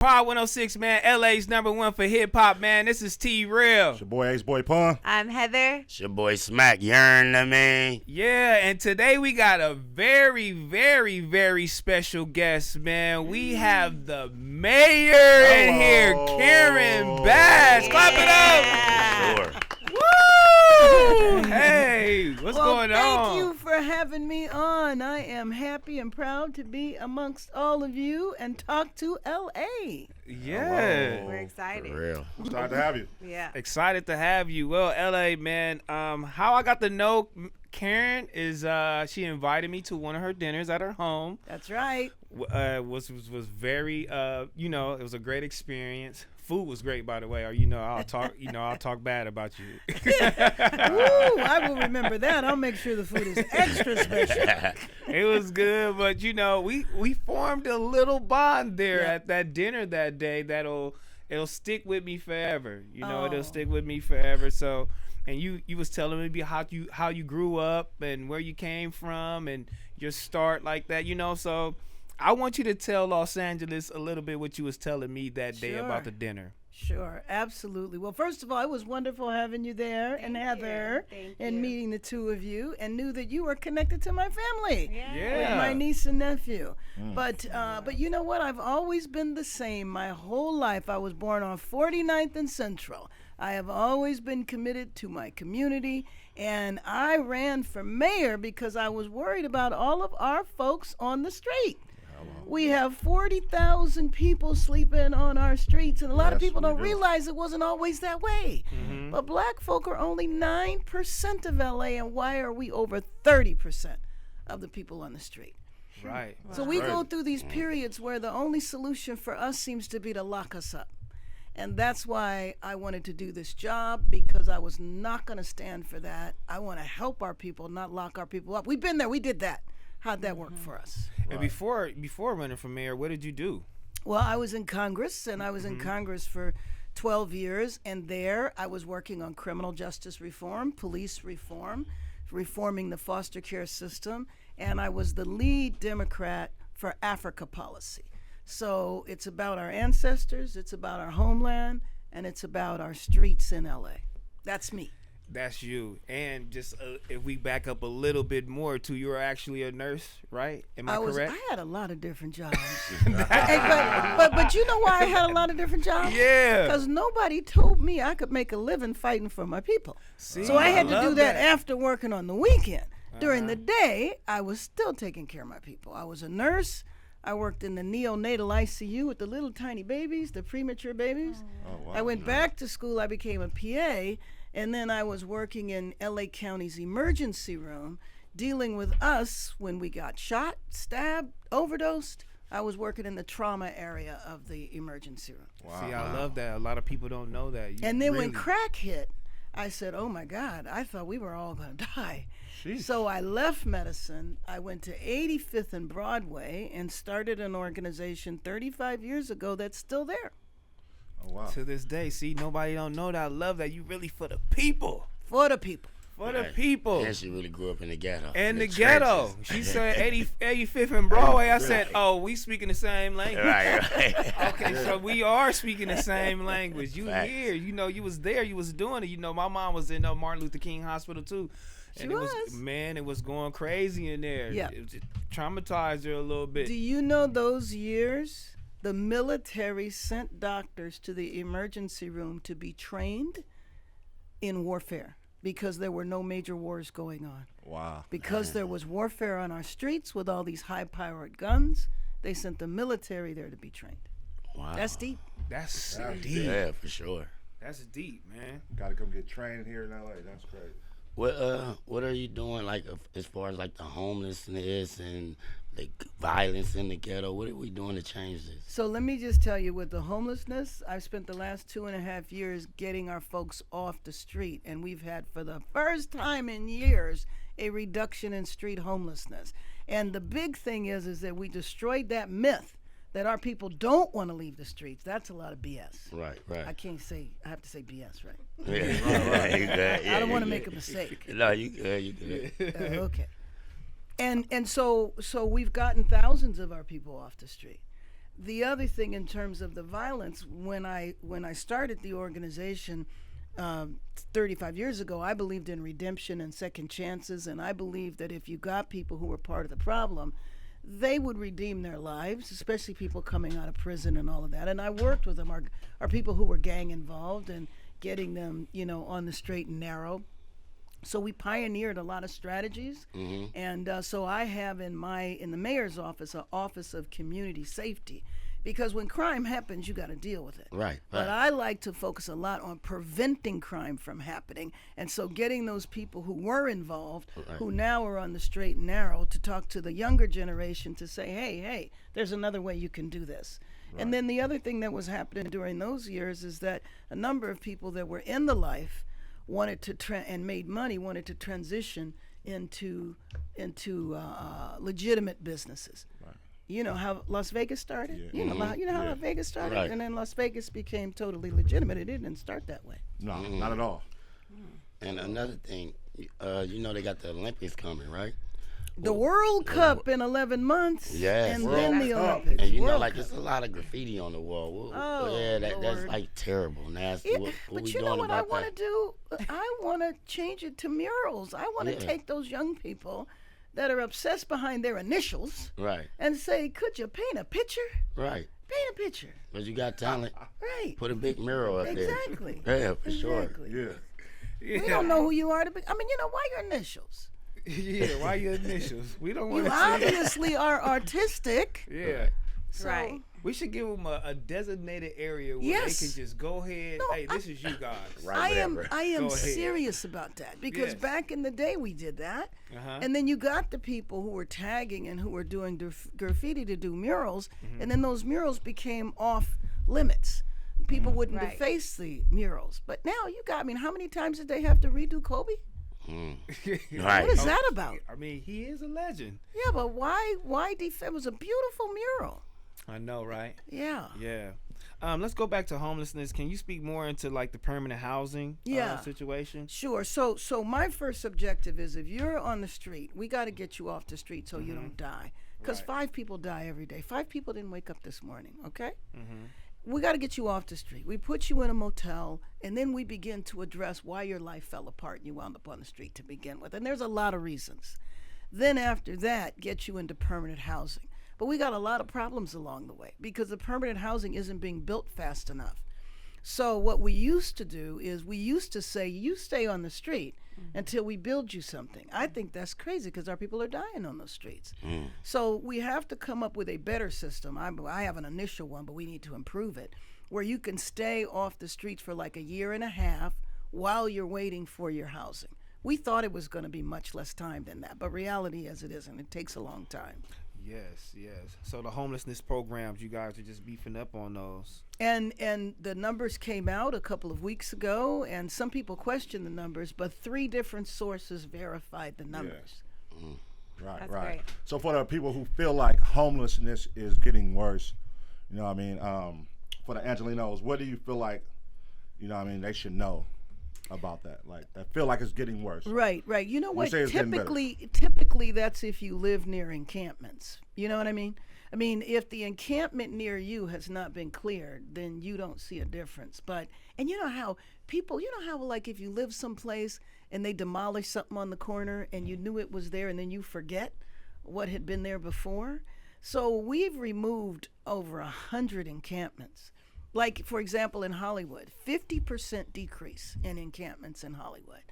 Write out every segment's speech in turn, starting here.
Pod 106, man. LA's #1 for hip hop, man. This is T-rell. It's your boy Ace Boy Pun. I'm Heather. It's your boy Smack. You heard me? Yeah, and today we got a very, very, very special guest, man. We have the mayor in here, Karen Bass. Clap it up. Sure. Woo! Hey, what's going on? Thank you for having me on. I am happy and proud to be amongst all of you and talk to LA. Yeah. We're excited. For real. Glad to have you. Yeah. Excited to have you. Well, LA, man, how I got to know Karen is she invited me to one of her dinners at her home. That's right. Was very it was a great experience. Food was great, by the way. Or I'll talk bad about you. Ooh, I will remember that. I'll make sure the food is extra special. It was good, but we formed a little bond there Yeah. at that dinner that day it'll stick with me forever. It'll Oh. stick with me forever. So, and you was telling me how you grew up and where you came from and your start like that. So I want you to tell Los Angeles a little bit what you was telling me that day Sure. about the dinner. Sure, absolutely. Well, first of all, it was wonderful having you there and Heather Thank and you. meeting the two of you and knew that you were connected to my family. Yeah. With my niece and nephew. But you know what? I've always been the same my whole life. I was born on 49th and Central. I have always been committed to my community, and I ran for mayor because I was worried about all of our folks on the street. We have 40,000 people sleeping on our streets, and a lot of Yes, people we don't do. realize it wasn't always that way. Mm-hmm. But black folk are only 9% of LA, and why are we over 30% of the people on the street? Right. So we go crazy. through these periods where the only solution for us seems to be to lock us up. And that's why I wanted to do this job, because I was not going to stand for that. I want to help our people, not lock our people up. We've been there. We did that. How'd that work for us? And before running for mayor, what did you do? Well, I was in Congress, and I was in Congress for 12 years. And there I was working on criminal justice reform, police reform, reforming the foster care system. And I was the lead Democrat for Africa policy. So it's about our ancestors, it's about our homeland, and it's about our streets in LA. That's me. That's you. And just if we back up a little bit more too, you were actually a nurse, right? Am I correct? I had a lot of different jobs. Hey, but you know why I had a lot of different jobs? Yeah. Because nobody told me I could make a living fighting for my people. See, So I had to do love that after working on the weekend. During the day, I was still taking care of my people. I was a nurse. I worked in the neonatal ICU with the little tiny babies, the premature babies. Oh, wow. I went back to school. I became a PA. And then I was working in LA County's emergency room, dealing with us when we got shot, stabbed, overdosed. I was working in the trauma area of the emergency room. Wow. See, I love that. A lot of people don't know that. And then when really- crack hit, I said, oh my God, I thought we were all going to die. Sheesh. So I left medicine. I went to 85th and Broadway and started an organization 35 years ago that's still there. Oh, wow. to this day, see, nobody don't know that. I love that. You really for the people. For the people. For the Right. people. And she really grew up in the ghetto. And the trenches. ghetto. She said 85th and Broadway. I said, oh, we speaking the same language. Right. Okay, so we are speaking the same language. You Facts. here, you was there, you was doing it. My mom was in Martin Luther King Hospital too. And She it was, was. man, it was going crazy in there. Yeah. It traumatized her a little bit. Do you know those years the military sent doctors to the emergency room to be trained in warfare because there were no major wars going on? Wow. Because there was warfare on our streets with all these high-powered guns, they sent the military there to be trained. Wow. That's deep. That's That's deep. Yeah, for sure. That's deep, man. Got to come get trained here in LA. That's great. What are you doing, like, as far as, like, the homelessness and the violence in the ghetto? What are we doing to change this? So let me just tell you, with the homelessness, I've spent the last 2.5 years getting our folks off the street, and we've had, for the first time in years, a reduction in street homelessness. And the big thing is that we destroyed that myth that our people don't want to leave the streets. That's a lot of BS. Right. I have to say BS, right? Yeah. You good. I don't want to you make a good. mistake. No, you good. Okay. And so we've gotten thousands of our people off the street. the other thing in terms of the violence, when I started the organization 35 years ago, I believed in redemption and second chances, and I believed that if you got people who were part of the problem, they would redeem their lives, especially people coming out of prison and all of that. And I worked with them, our people who were gang involved, and getting them, on the straight and narrow. So we pioneered a lot of strategies, and so I have in the mayor's office an office of community safety, because when crime happens, you got to deal with it. Right. But I like to focus a lot on preventing crime from happening, and so getting those people who were involved, who now are on the straight and narrow, to talk to the younger generation to say, hey, there's another way you can do this. Right. And then the other thing that was happening during those years is that a number of people that were in the life wanted to and made money, wanted to transition into legitimate businesses. Right. You know how Las Vegas started? Yeah. You know how Las Vegas started? Right. And then Las Vegas became totally legitimate. It didn't start that way. No, not at all. And another thing, they got the Olympics coming, right? The World Cup in 11 months. Yes. And then the Olympics. And there's a lot of graffiti on the wall. That's like terrible, nasty. But you know what I want to do? I want to change it to murals. I want to take those young people that are obsessed behind their initials, right, and say, could you paint a picture? Right. Paint a picture. Because you got talent. Right. Put a big mural up there. Exactly. Yeah, for sure. Yeah. We don't know who you are to be. I mean, why your initials? Yeah, why your initials? We don't want to. You obviously are artistic. Yeah. So, right. We should give them a designated area where they can just go ahead. No, hey, this is you guys. I am serious about that, because back in the day we did that, and then you got the people who were tagging and who were doing graffiti to do murals, and then those murals became off limits. People wouldn't deface the murals, but now how many times did they have to redo Kobe? Right. What is that about? I mean, he is a legend. Yeah, but why it was a beautiful mural. I know, right? Yeah. Yeah. Let's go back to homelessness. Can you speak more into like the permanent housing situation? Sure. So my first objective is, if you're on the street, we got to get you off the street so you don't die. Because 5 people die every day. 5 people didn't wake up this morning, okay? We got to get you off the street. We put you in a motel, and then we begin to address why your life fell apart and you wound up on the street to begin with. And there's a lot of reasons. Then after that, get you into permanent housing. But we got a lot of problems along the way, because the permanent housing isn't being built fast enough. So what we used to do is we used to say, you stay on the street until we build you something. I think that's crazy, because our people are dying on those streets. So we have to come up with a better system. I have an initial one, but we need to improve it, where you can stay off the streets for like a year and a half while you're waiting for your housing. We thought it was going to be much less time than that, but reality as it isn't. It takes a long time. Yes. So the homelessness programs, you guys are just beefing up on those. And the numbers came out a couple of weeks ago, and some people question the numbers, but 3 different sources verified the numbers. Yes. Right. That's great. So for the people who feel like homelessness is getting worse, for the Angelinos, what do you feel like, they should know about that? Like, I feel like it's getting worse. Right. You know what? Typically that's if you live near encampments. You know what I mean? I mean, if the encampment near you has not been cleared, then you don't see a difference. And you know how like if you live someplace and they demolish something on the corner and you knew it was there and then you forget what had been there before? So we've removed over 100 encampments. Like, for example, in Hollywood, 50% decrease in encampments in Hollywood.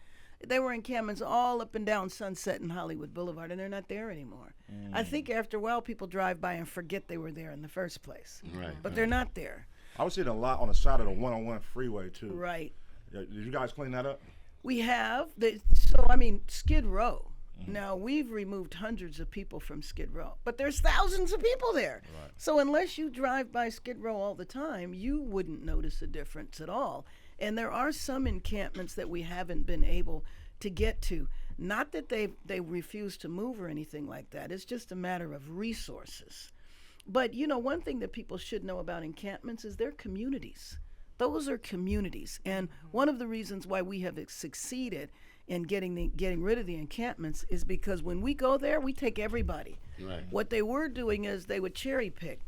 There were encampments all up and down Sunset and Hollywood Boulevard, and they're not there anymore. I think after a while, people drive by and forget they were there in the first place. Right. But they're not there. I was seeing a lot on the side of the 101 freeway, too. Right. Did you guys clean that up? We have. Skid Row. Now, we've removed hundreds of people from Skid Row, but there's thousands of people there. Right. So unless you drive by Skid Row all the time, you wouldn't notice a difference at all. And there are some encampments that we haven't been able to get to. Not that they refuse to move or anything like that. It's just a matter of resources. But, one thing that people should know about encampments is they're communities. Those are communities. And one of the reasons why we have succeeded in getting rid of the encampments is because when we go there, we take everybody. Right. What they were doing is they would cherry pick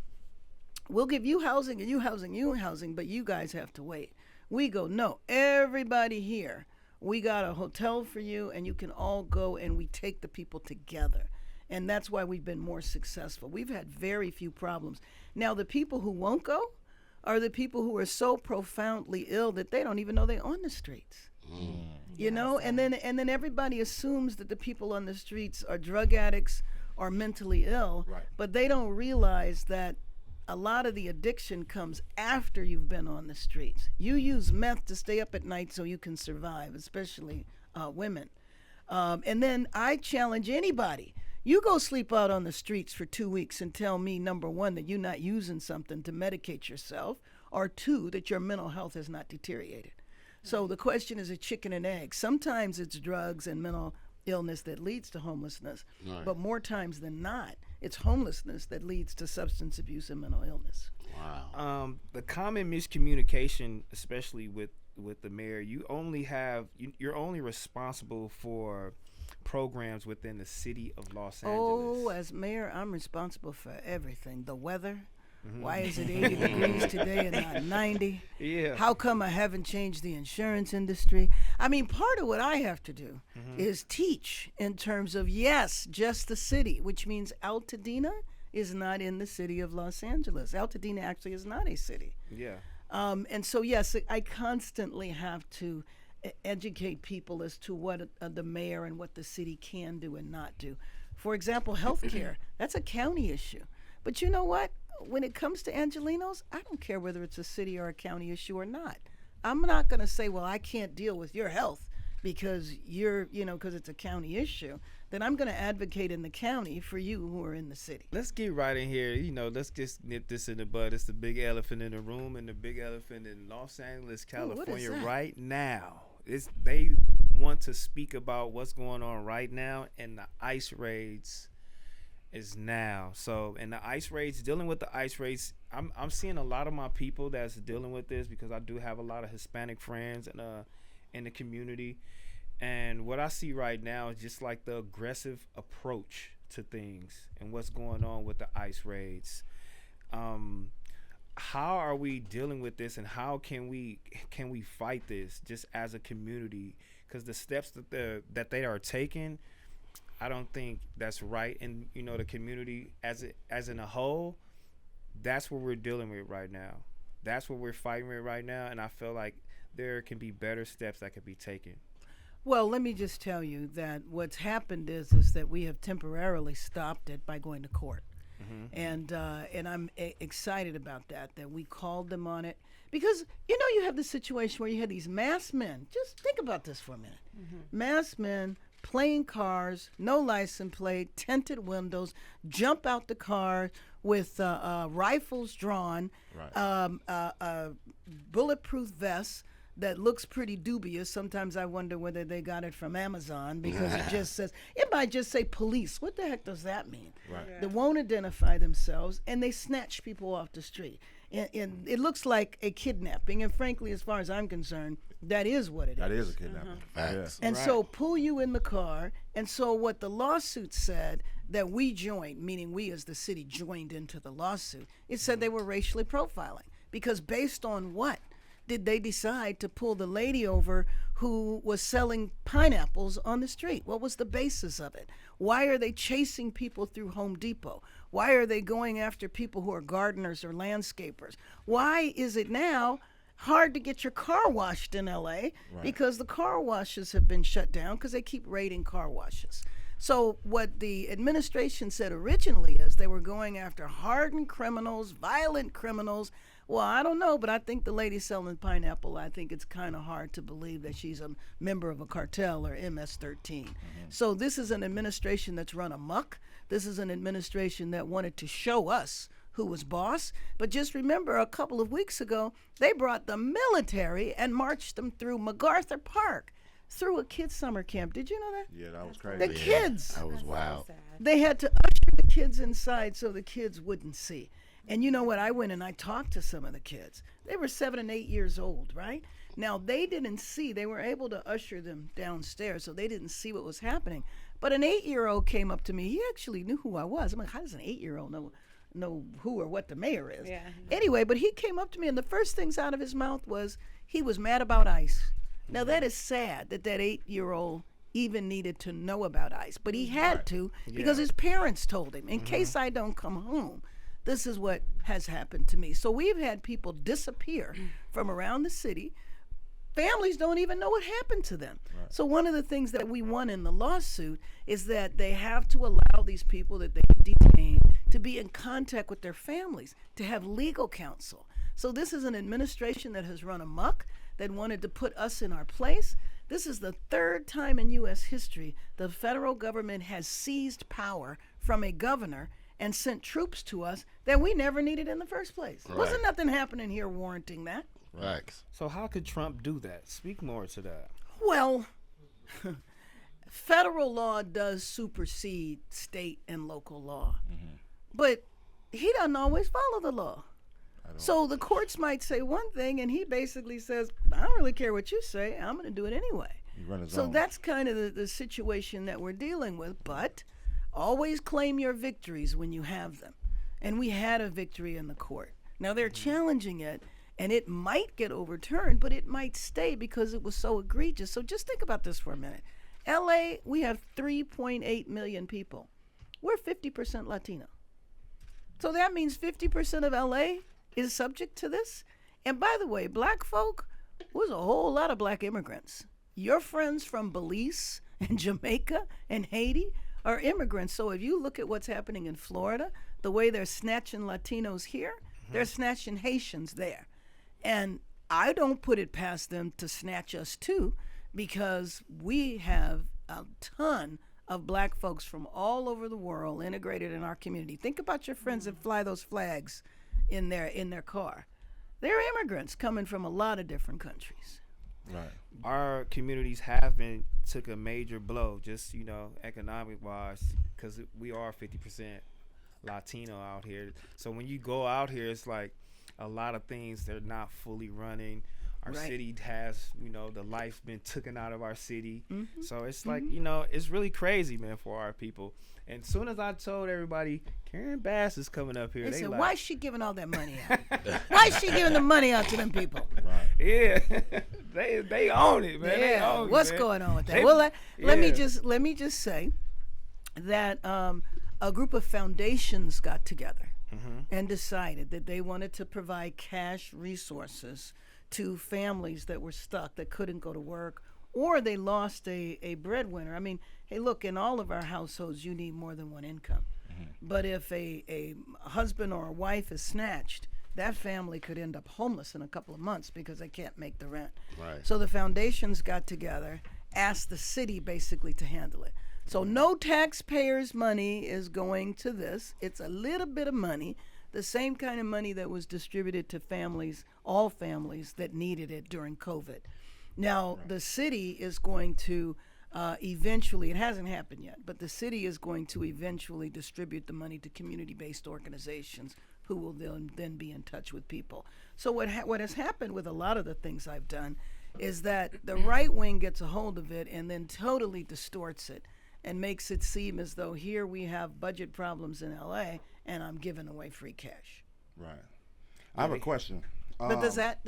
we'll give you housing and you housing, you housing, but you guys have to wait. We go, no, everybody here, we got a hotel for you and you can all go, and we take the people together. And that's why we've been more successful. We've had very few problems. Now, the people who won't go are the people who are so profoundly ill that they don't even know they're on the streets. You know, and then everybody assumes that the people on the streets are drug addicts or mentally ill, Right. but they don't realize that a lot of the addiction comes after you've been on the streets. You use meth to stay up at night so you can survive, especially women. And then I challenge anybody. You go sleep out on the streets for 2 weeks and tell me, number one, that you're not using something to medicate yourself, or two, that your mental health has not deteriorated. So the question is a chicken and egg. Sometimes it's drugs and mental illness that leads to homelessness, Right. but more times than not, it's homelessness that leads to substance abuse and mental illness. Wow. The common miscommunication, especially with the mayor, you're only responsible for programs within the city of Los Angeles. Oh, as mayor, I'm responsible for everything. The weather. Why is it 80 degrees today and not 90? Yeah. How come I haven't changed the insurance industry? I mean, part of what I have to do is teach in terms of, yes, just the city, which means Altadena is not in the city of Los Angeles. Altadena actually is not a city. Yeah. And so, yes, I constantly have to educate people as to what the mayor and what the city can do and not do. For example, healthcare, that's a county issue. But you know what? When it comes to Angelenos, I don't care whether it's a city or a county issue or not. I'm not going to say, well, I can't deal with your health because because it's a county issue. Then I'm going to advocate in the county for you who are in the city. Let's get right in here. Let's just nip this in the bud. It's the big elephant in the room, and the big elephant in Los Angeles, California that? right now. They want to speak about what's going on right now, and the ICE raids is now. So, and the ICE raids, dealing with the ICE raids, I'm seeing a lot of my people that's dealing with this because I do have a lot of Hispanic friends in the community. And what I see right now is just like the aggressive approach to things and what's going on with the ICE raids. How are we dealing with this, and how can we fight this just as a community? Because the steps that they are taking, I don't think that's right. And the community as in a whole, that's what we're dealing with right now. That's what we're fighting with right now. And I feel like there can be better steps that could be taken. Well, let me just tell you that what's happened is that we have temporarily stopped it by going to court. And I'm excited about that we called them on it. Because, you have the situation where you had these masked men. Just think about this for a minute. Masked men, plain cars, no license plate, tinted windows, jump out the car with rifles drawn, Right. bulletproof vests that looks pretty dubious. Sometimes I wonder whether they got it from Amazon because it might just say police. What the heck does that mean? Right. They won't identify themselves, and they snatch people off the street. And it looks like a kidnapping, and frankly, as far as I'm concerned, that is what it is. That is a kidnapping. Facts. And Right. so pull you in the car. And so what the lawsuit said that we joined, meaning we as the city joined into the lawsuit, it said they were racially profiling. Because based on what did they decide to pull the lady over who was selling pineapples on the street? What was the basis of it? Why are they chasing people through Home Depot? Why are they going after people who are gardeners or landscapers? Why is it now hard to get your car washed in LA? Right. Because the car washes have been shut down because they keep raiding car washes. So what the administration said originally is they were going after hardened criminals, violent criminals. Well, I don't know, but I think the lady selling pineapple, I think it's kind of hard to believe that she's a member of a cartel or MS-13. So this is an administration that's run amok. This is an administration that wanted to show us who was boss. But just remember, a couple of weeks ago, they brought the military and marched them through MacArthur Park, through a kids' summer camp. Did you know that? Yeah, that was crazy. The kids. That was wild. They had to usher the kids inside so the kids wouldn't see. And you know what? I went and I talked to some of the kids. They were 7 and 8 years old, right? Now, they didn't see. They were able to usher them downstairs, so they didn't see what was happening. But an 8-year-old came up to me. He actually knew who I was. I'm like, how does an 8-year-old know know who or what the mayor is. Yeah. Anyway, but he came up to me, and the first things out of his mouth was he was mad about ICE. Now, that is sad that 8-year-old even needed to know about ICE, but he had to because his parents told him, in case I don't come home, this is what has happened to me. So we've had people disappear from around the city. Families don't even know what happened to them. Right. So one of the things that we won in the lawsuit is that they have to allow these people that they detain to be in contact with their families, to have legal counsel. So this is an administration that has run amok, that wanted to put us in our place. This is the third time in U.S. history the federal government has seized power from a governor and sent troops to us that we never needed in the first place. Right. Wasn't nothing happening here warranting that. Right. So how could Trump do that? Speak more to that. Well, federal law does supersede state and local law, but he doesn't always follow the law. So the courts might say one thing, and he basically says, I don't really care what you say, I'm going to do it anyway. So that's kind of the situation that we're dealing with, but always claim your victories when you have them. And we had a victory in the court. Now they're challenging it, and it might get overturned, but it might stay because it was so egregious. So just think about this for a minute. LA, we have 3.8 million people. We're 50% Latino. So that means 50% of LA is subject to this. And by the way, black folk, was a whole lot of black immigrants. Your friends from Belize and Jamaica and Haiti are immigrants. So if you look at what's happening in Florida, the way they're snatching Latinos here, they're snatching Haitians there. And I don't put it past them to snatch us too, because we have a ton of black folks from all over the world integrated in our community. Think about your friends that fly those flags in their car. They're immigrants coming from a lot of different countries. Right. Our communities have been took a major blow, just economic wise, because we are 50% Latino out here. So when you go out here, it's like a lot of things they're not fully running. Our city has, the life's been taken out of our city. So it's like, it's really crazy, man, for our people. And as soon as I told everybody, Karen Bass is coming up here, They said, like, why is she giving all that money out? Why is she giving the money out to them people? Right. yeah, they own it, man. They Yeah, own it, what's man. going on with that? They- Well, let me yeah. just say that a group of foundations got together and decided that they wanted to provide cash resources to families that were stuck, that couldn't go to work, or they lost a breadwinner. I mean, hey, look, in all of our households, you need more than one income. But if a husband or a wife is snatched, that family could end up homeless in a couple of months because they can't make the rent. Right. So the foundations got together, asked the city basically to handle it. So no taxpayers' money is going to this. It's a little bit of money, the same kind of money that was distributed to families, all families that needed it during COVID. Now, the city is going to eventually, it hasn't happened yet, but the city is going to eventually distribute the money to community-based organizations who will then be in touch with people. So what has happened with a lot of the things I've done is that the right wing gets a hold of it and then totally distorts it and makes it seem as though here we have budget problems in LA and I'm giving away free cash. Right. I have a question. But does that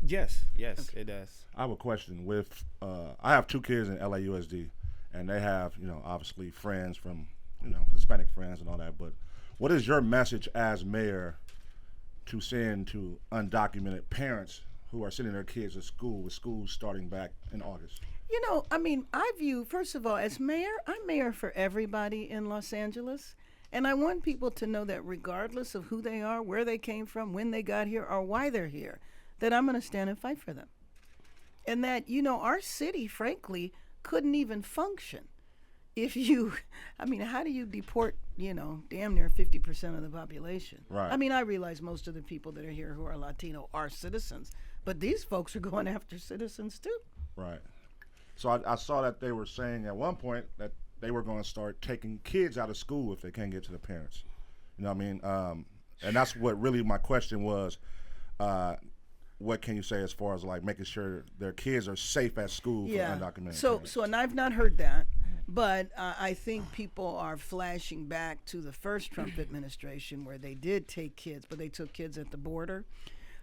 Yes, it does. I have a question. With I have 2 kids in LAUSD, and they have, obviously friends from, Hispanic friends and all that. But what is your message as mayor to send to undocumented parents who are sending their kids to school, with schools starting back in August? I view, first of all, as mayor, I'm mayor for everybody in Los Angeles. And I want people to know that regardless of who they are, where they came from, when they got here, or why they're here, that I'm going to stand and fight for them. And that, our city, frankly, couldn't even function if how do you deport, damn near 50% of the population? Right. I realize most of the people that are here who are Latino are citizens, but these folks are going after citizens too. Right. So I saw that they were saying at one point that they were going to start taking kids out of school if they can't get to the parents. You know what I mean? And that's what really my question was. What can you say as far as like making sure their kids are safe at school for undocumented parents? So and I've not heard that, But I think people are flashing back to the first Trump administration where they did take kids, but they took kids at the border.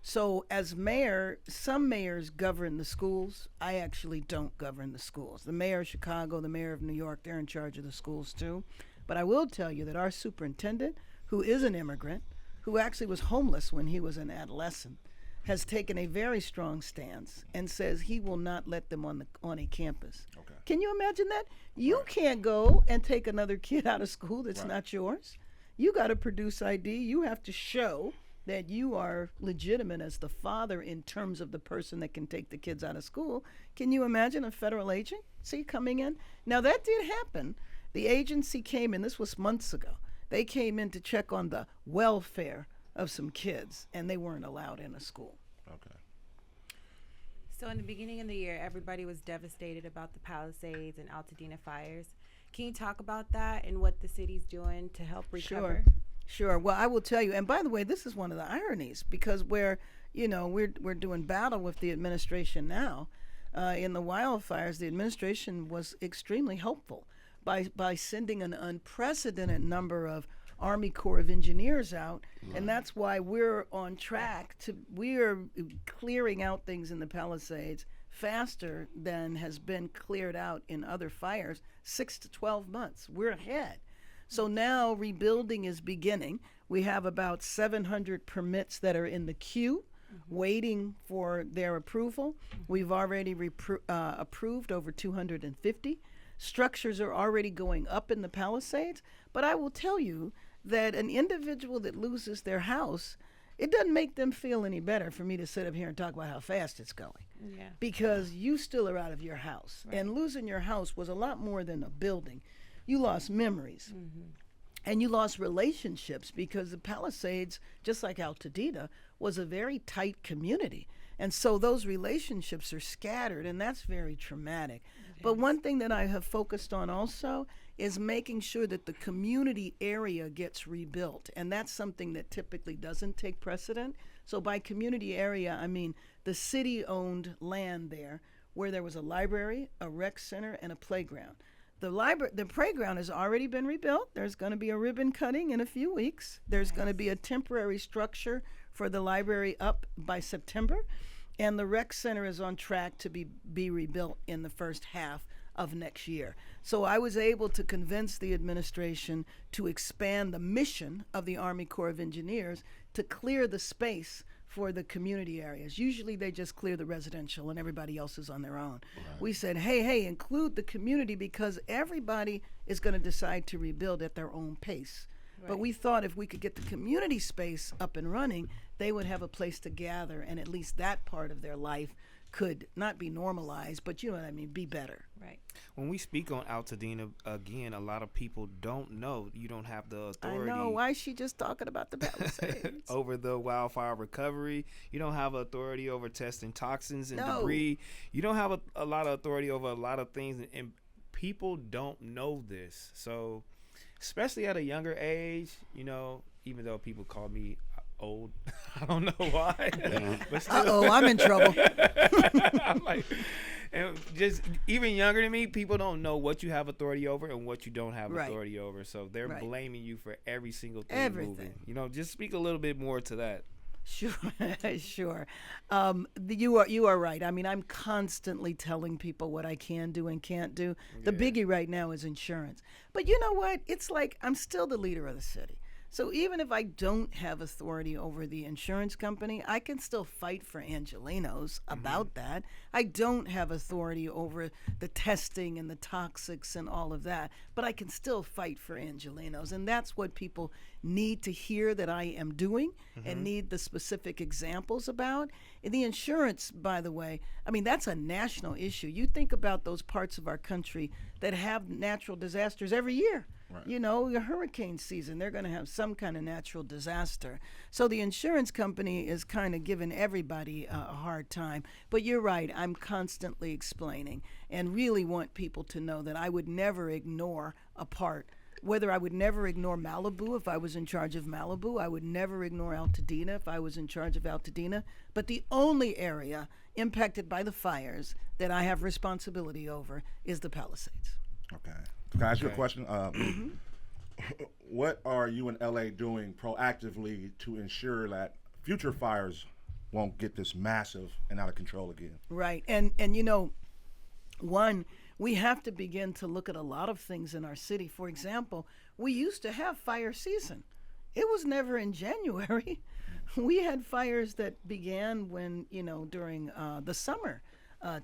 So as mayor, some mayors govern the schools. I actually don't govern the schools. The mayor of Chicago, the mayor of New York, they're in charge of the schools too. But I will tell you that our superintendent, who is an immigrant, who actually was homeless when he was an adolescent, has taken a very strong stance and says he will not let them on a campus. Okay. Can you imagine that? You Right. can't go and take another kid out of school that's Right. not yours. You got to produce ID. You have to show that you are legitimate as the father in terms of the person that can take the kids out of school. Can you imagine a federal agency coming in? Now, that did happen. The agency came in, this was months ago. They came in to check on the welfare of some kids, and they weren't allowed in a school. Okay. So in the beginning of the year, everybody was devastated about the Palisades and Altadena fires. Can you talk about that and what the city's doing to help recover? Sure. Well, I will tell you. And by the way, this is one of the ironies because we're doing battle with the administration now. In the wildfires, the administration was extremely helpful by sending an unprecedented number of Army Corps of Engineers out, and that's why we're on track we're clearing out things in the Palisades faster than has been cleared out in other fires, 6 to 12 months. We're ahead. So now rebuilding is beginning. We have about 700 permits that are in the queue waiting for their approval. We've already approved over 250. Structures are already going up in the Palisades, but I will tell you that an individual that loses their house, it doesn't make them feel any better for me to sit up here and talk about how fast it's going. Yeah. Because you still are out of your house. Right. And losing your house was a lot more than a building. You lost memories. And you lost relationships because the Palisades, just like Altadena, was a very tight community. And so those relationships are scattered, and that's very traumatic. But one thing that I have focused on also is making sure that the community area gets rebuilt. And that's something that typically doesn't take precedent. So by community area, I mean the city-owned land there where there was a library, a rec center, and a playground. The playground has already been rebuilt. There's going to be a ribbon cutting in a few weeks. There's going to be a temporary structure for the library up by September. And the rec center is on track to be rebuilt in the first half of next year. So I was able to convince the administration to expand the mission of the Army Corps of Engineers to clear the space for the community areas. Usually they just clear the residential and everybody else is on their own. Right. We said, hey, include the community because everybody is going to decide to rebuild at their own pace. Right. But we thought if we could get the community space up and running, they would have a place to gather and at least that part of their life could not be normalized, but you know what I mean, be better. Right. When we speak on Altadena, again, a lot of people don't know you don't have the authority. I know. Why is she just talking about the Palisades? Over the wildfire recovery. You don't have authority over testing toxins and No. debris. You don't have a lot of authority over a lot of things, and people don't know this. So, especially at a younger age, you know, even though people call me old, I don't know why. But still, I'm in trouble. I'm like, and just even younger than me, people don't know what you have authority over and what you don't have Right. authority over. So they're Right. blaming you for every single thing Everything. moving. You know, just speak a little bit more to that. Sure, sure. You are right. I mean, I'm constantly telling people what I can do and can't do. The Yeah. biggie right now is insurance. But you know what? It's like I'm still the leader of the city. So even if I don't have authority over the insurance company, I can still fight for Angelenos about that. I don't have authority over the testing and the toxics and all of that, but I can still fight for Angelenos. And that's what people need to hear that I am doing and need the specific examples about. And the insurance, by the way, I mean, that's a national issue. You think about those parts of our country that have natural disasters every year. Right. You know, the hurricane season, they're going to have some kind of natural disaster. So the insurance company is kind of giving everybody a hard time. But you're right, I'm constantly explaining and really want people to know that I would never ignore a part. Whether I would never ignore Malibu if I was in charge of Malibu, I would never ignore Altadena if I was in charge of Altadena. But the only area impacted by the fires that I have responsibility over is the Palisades. Okay. Can I ask you a Okay. question? What are you in LA doing proactively to ensure that future fires won't get this massive and out of control again? Right. And one, we have to begin to look at a lot of things in our city. For example, we used to have fire season. It was never in January. We had fires that began when, during the summer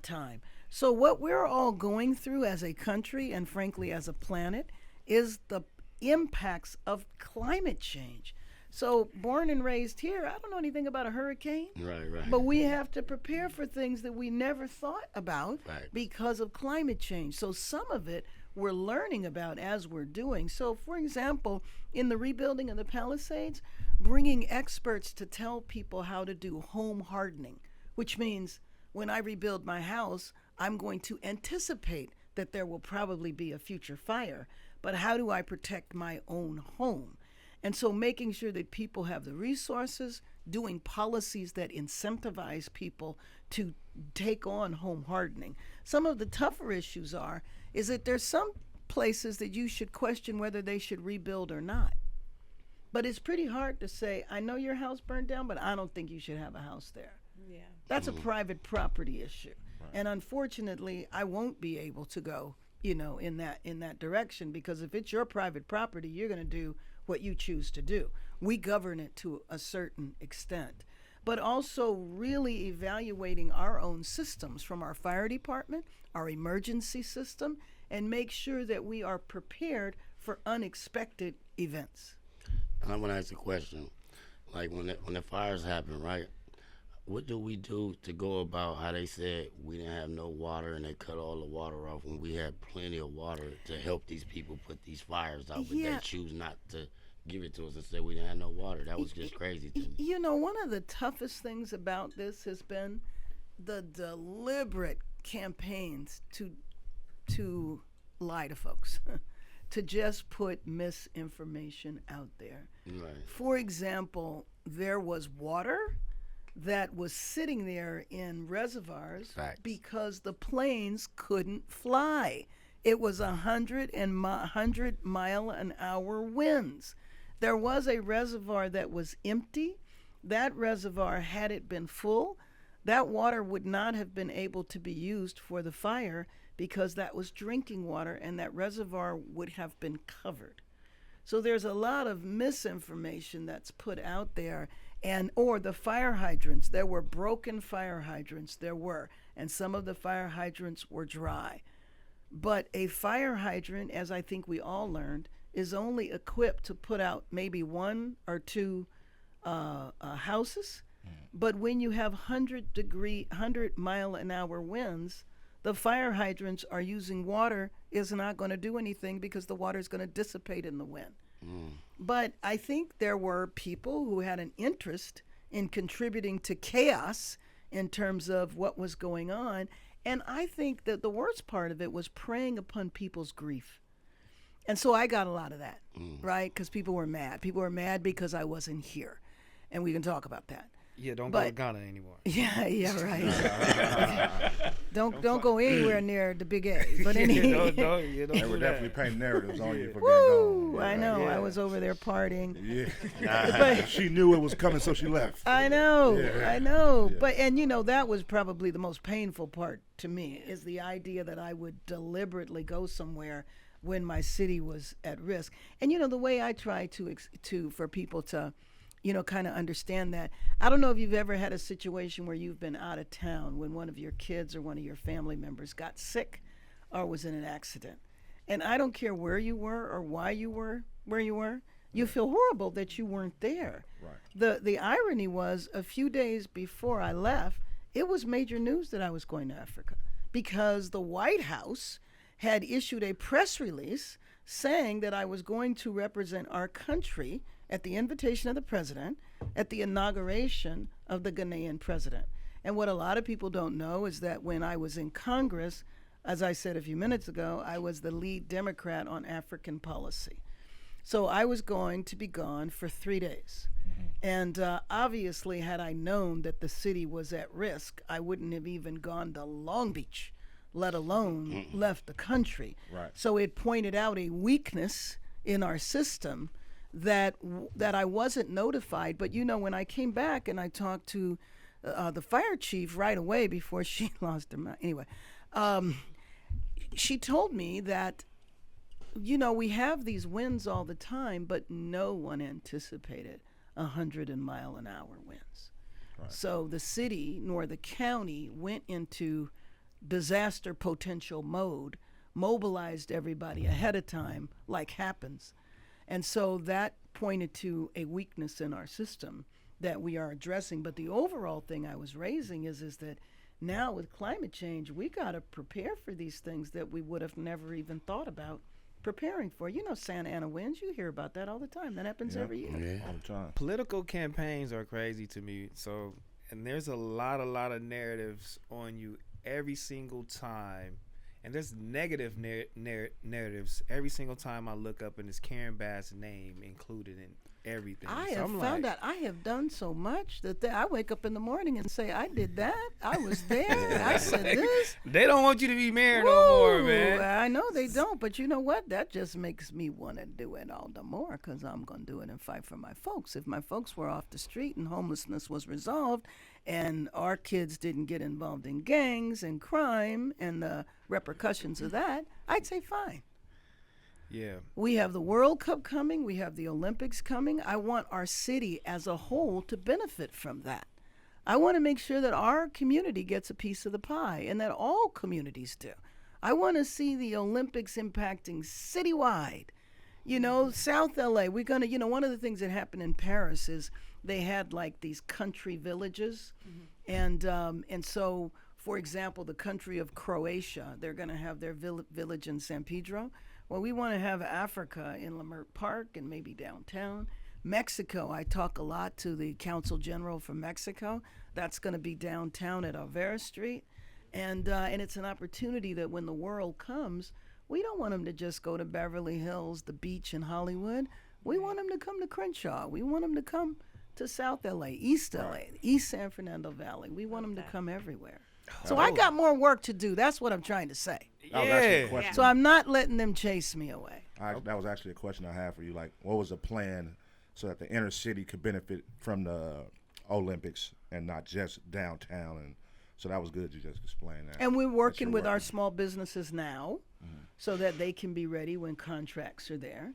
time. So what we're all going through as a country and frankly as a planet is the impacts of climate change. So born and raised here, I don't know anything about a hurricane. Right. But we have to prepare for things that we never thought about Right. because of climate change. So some of it we're learning about as we're doing. So, for example, in the rebuilding of the Palisades, bringing experts to tell people how to do home hardening, which means when I rebuild my house, I'm going to anticipate that there will probably be a future fire. But how do I protect my own home? And so making sure that people have the resources, doing policies that incentivize people to take on home hardening. Some of the tougher issues is that there's some places that you should question whether they should rebuild or not. But it's pretty hard to say, I know your house burned down, but I don't think you should have a house there. Yeah. That's a private property issue. Right. And unfortunately, I won't be able to go, in that direction, because if it's your private property, you're going to do what you choose to do. We govern it to a certain extent. But also really evaluating our own systems from our fire department, our emergency system, and make sure that we are prepared for unexpected events. And I'm gonna ask a question. Like when the fires happen, right? What do we do to go about how they said we didn't have no water and they cut all the water off when we had plenty of water to help these people put these fires out, but they choose not to give it to us and say we didn't have no water? That was just crazy to me. One of the toughest things about this has been the deliberate campaigns to lie to folks, to just put misinformation out there. Right. For example, there was water that was sitting there in reservoirs Facts. because the planes couldn't fly. It was 100 mile an hour winds. There was a reservoir that was empty. That reservoir, had it been full, that water would not have been able to be used for the fire because that was drinking water and that reservoir would have been covered. So there's a lot of misinformation that's put out there, or the fire hydrants. There were broken fire hydrants, and some of the fire hydrants were dry. But a fire hydrant, as I think we all learned, is only equipped to put out maybe one or two houses. But when you have 100 mile an hour winds, the fire hydrants are using water is not going to do anything because the water is going to dissipate in the wind. But I think there were people who had an interest in contributing to chaos in terms of what was going on. And I think that the worst part of it was preying upon people's grief. And so I got a lot of that, right? Because people were mad. People were mad because I wasn't here. And we can talk about that. Yeah, don't go to Ghana anymore. Yeah, right. Don't go anywhere near the Big A. But anyway. Don't They were do definitely that. painting narratives on you for Woo! being gone. I know. Yeah. I was over there partying. Yeah. But She knew it was coming, so she left. I know. Yeah. I know. Yeah. But that was probably the most painful part to me, is the idea that I would deliberately go somewhere when my city was at risk. And the way I try to for people to kind of understand that. I don't know if you've ever had a situation where you've been out of town when one of your kids or one of your family members got sick or was in an accident. And I don't care where you were or why you were where you were. You feel horrible that you weren't there. Right. The irony was, a few days before I left, it was major news that I was going to Africa because the White House had issued a press release saying that I was going to represent our country at the invitation of the president at the inauguration of the Ghanaian president. And what a lot of people don't know is that when I was in Congress, as I said a few minutes ago, I was the lead Democrat on African policy. So I was going to be gone for 3 days. And obviously, had I known that the city was at risk, I wouldn't have even gone to Long Beach, let alone left the country. Right. So it pointed out a weakness in our system that I wasn't notified. But when I came back and I talked to the fire chief right away before she lost her mind. Anyway, she told me that we have these winds all the time, but no one anticipated 100-mile-an-hour winds. Right. So the city nor the county went into disaster potential mode, mobilized everybody ahead of time, like happens. And so that pointed to a weakness in our system that we are addressing. But the overall thing I was raising is that now with climate change, we got to prepare for these things that we would have never even thought about preparing for. Santa Ana winds, you hear about that all the time. That happens every year. Yeah. All the time. Political campaigns are crazy to me. So, and there's a lot of narratives on you every single time. And there's negative narratives every single time I look up, and it's Karen Bass' name included in everything. I So have I'm found like, out I have done so much that I wake up in the morning and say, I did that. I was there. I said this. they don't want you to be mayor no more, Woo! man. I know they don't, but you know what? That just makes me want to do it all the more because I'm going to do it and fight for my folks. If my folks were off the street and homelessness was resolved and our kids didn't get involved in gangs and crime and the repercussions of that, I'd say fine. Yeah. We have the World Cup coming. We have the Olympics coming. I want our city as a whole to benefit from that. I want to make sure that our community gets a piece of the pie and that all communities do. I want to see the Olympics impacting citywide. South LA, we're going to, one of the things that happened in Paris is they had like these country villages. And so, for example, the country of Croatia, they're going to have their village in San Pedro. Well, we want to have Africa in Lamert Park and maybe downtown. Mexico, I talk a lot to the Council General from Mexico. That's going to be downtown at Alvera Street. And it's an opportunity that when the world comes, we don't want them to just go to Beverly Hills, the beach in Hollywood. We want them to come to Crenshaw. We want them to come to South LA, East LA, East San Fernando Valley. We want them to come everywhere. So I got more work to do. That's what I'm trying to say. That was actually a Yeah. question. So I'm not letting them chase me away. That was actually a question I had for you. Like, what was the plan so that the inner city could benefit from the Olympics and not just downtown? And so that was good. You just explained that. And we're working with our working. small businesses now so that they can be ready when contracts are there.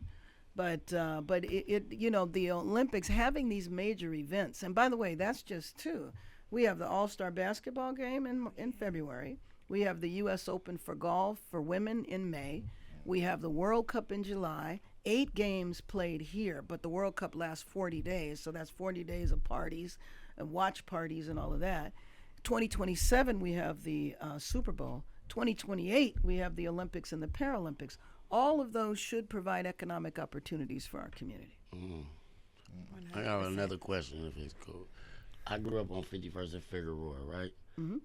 But the Olympics, having these major events, and by the way, that's just two. We have the All-Star basketball game in February. We have the U.S. Open for golf for women in May. We have the World Cup in July. 8 games played here, but the World Cup lasts 40 days, so that's 40 days of parties and watch parties and all of that. 2027, we have the Super Bowl. 2028, we have the Olympics and the Paralympics. All of those should provide economic opportunities for our community. I got another question, if it's cool. I grew up on 51st and Figueroa, right?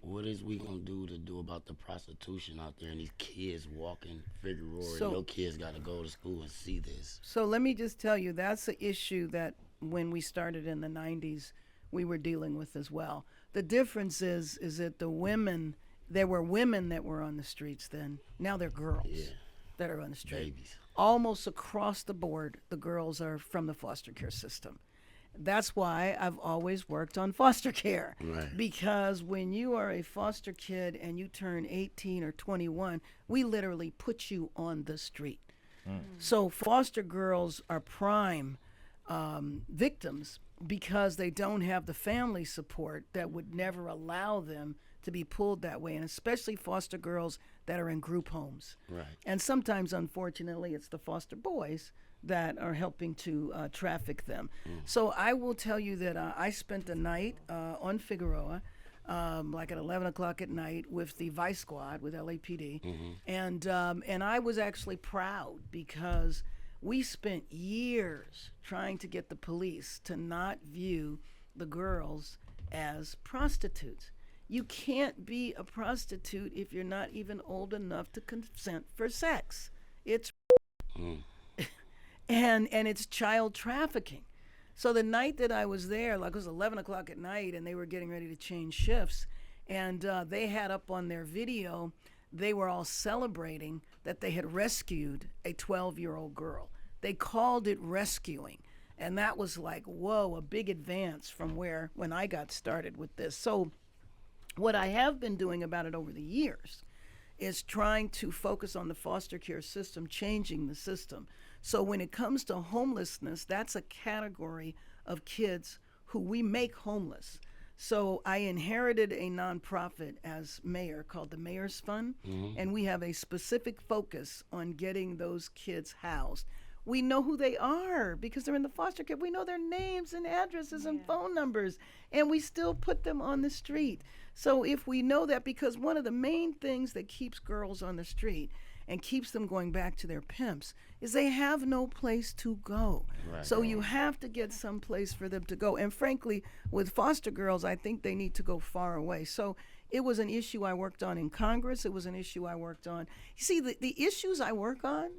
What is we gonna do about the prostitution out there and these kids walking Figueroa? So- And your kids got to go to school and see this. So let me just tell you, that's an issue that when we started in the 90s, we were dealing with as well. The difference is that there were women that were on the streets then. Now they're girls that are on the street. Babies. Almost across the board, the girls are from the foster care system. That's why I've always worked on foster care. Right. Because when you are a foster kid and you turn 18 or 21, we literally put you on the street. So foster girls are prime victims because they don't have the family support that would never allow them to be pulled that way, and especially foster girls that are in group homes. Right. And sometimes, unfortunately, it's the foster boys that are helping to traffic them. So I will tell you that I spent the night on Figueroa, like at 11 o'clock at night with the Vice Squad, with LAPD. And I was actually proud because we spent years trying to get the police to not view the girls as prostitutes. You can't be a prostitute if you're not even old enough to consent for sex. It's and it's child trafficking. So the night that I was there, like it was 11 o'clock at night, and they were getting ready to change shifts, and they had up on their video they were all celebrating that they had rescued a 12-year-old girl. They called it rescuing. And that was like, whoa, a big advance from when I got started with this. So what I have been doing about it over the years is trying to focus on the foster care system, changing the system. So when it comes to homelessness, that's a category of kids who we make homeless. So I inherited a nonprofit as mayor called the Mayor's Fund, and we have a specific focus on getting those kids housed. We know who they are because they're in the foster care. We know their names and addresses and phone numbers, and we still put them on the street. So if we know that, because one of the main things that keeps girls on the street and keeps them going back to their pimps is they have no place to go. Right. So you have to get some place for them to go. And frankly, with foster girls, I think they need to go far away. So it was an issue I worked on in Congress. It was an issue I worked on. You see, the issues I work on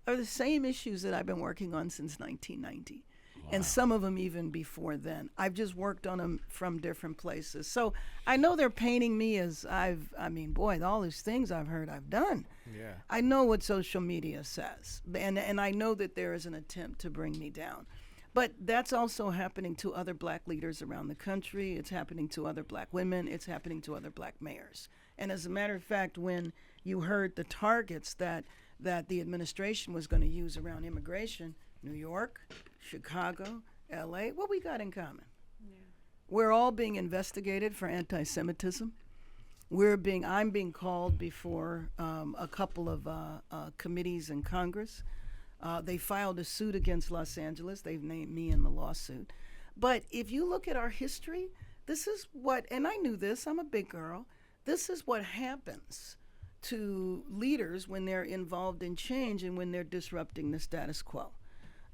are the same issues that I've been working on since 1990. And some of them even before then. I've just worked on them from different places. So I know they're painting me as all these things I've heard I've done. Yeah. I know what social media says. And I know that there is an attempt to bring me down. But that's also happening to other black leaders around the country. It's happening to other black women. It's happening to other black mayors. And as a matter of fact, when you heard the targets that the administration was going to use around immigration, New York, Chicago, LA, what we got in common? Yeah. We're all being investigated for anti-Semitism. I'm being called before a couple of committees in Congress. They filed a suit against Los Angeles. They've named me in the lawsuit. But if you look at our history, this is what, and I knew this, I'm a big girl, this is what happens to leaders when they're involved in change and when they're disrupting the status quo.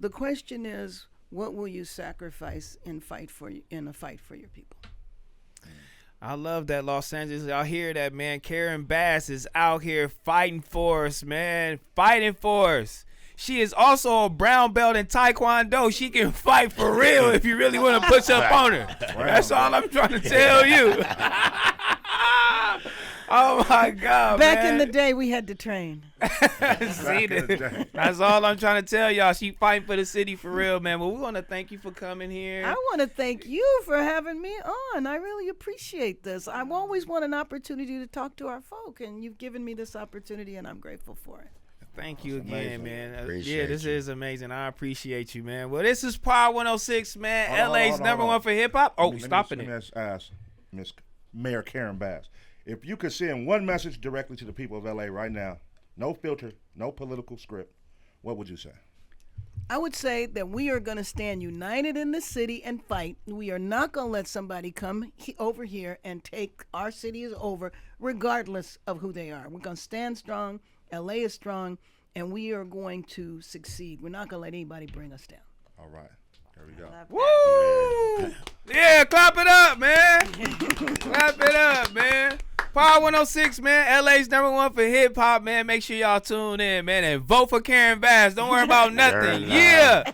The question is, what will you sacrifice in a fight for your people? I love that, Los Angeles. I hear that, man. Karen Bass is out here fighting for us, man. Fighting for us. She is also a brown belt in Taekwondo. She can fight for real if you really want to push up on her. That's all I'm trying to tell you. Oh my God, Back man. in the day, we had to train. See, that's all I'm trying to tell y'all. She fighting for the city for real, man. Well, we want to thank you for coming here. I want to thank you for having me on. I really appreciate this. I've always wanted an opportunity to talk to our folk, and you've given me this opportunity, and I'm grateful for it. Thank you again, man. Appreciate this you. is amazing. I appreciate you, man. Well, this is Power 106, man. LA's number one for hip hop. Oh, stopping it. Let me ask Miss Mayor Karen Bass. If you could send one message directly to the people of LA right now, no filter, no political script, what would you say? I would say that we are going to stand united in the city and fight. We are not going to let somebody come over here and take our city over, regardless of who they are. We're going to stand strong. LA is strong, and we are going to succeed. We're not going to let anybody bring us down. All right. There we go. Woo! Yeah, clap it up, man. Clap it up, man. Power 106, man. LA's number one for hip hop, man. Make sure y'all tune in, man, and vote for Karen Bass. Don't worry about nothing. Yeah.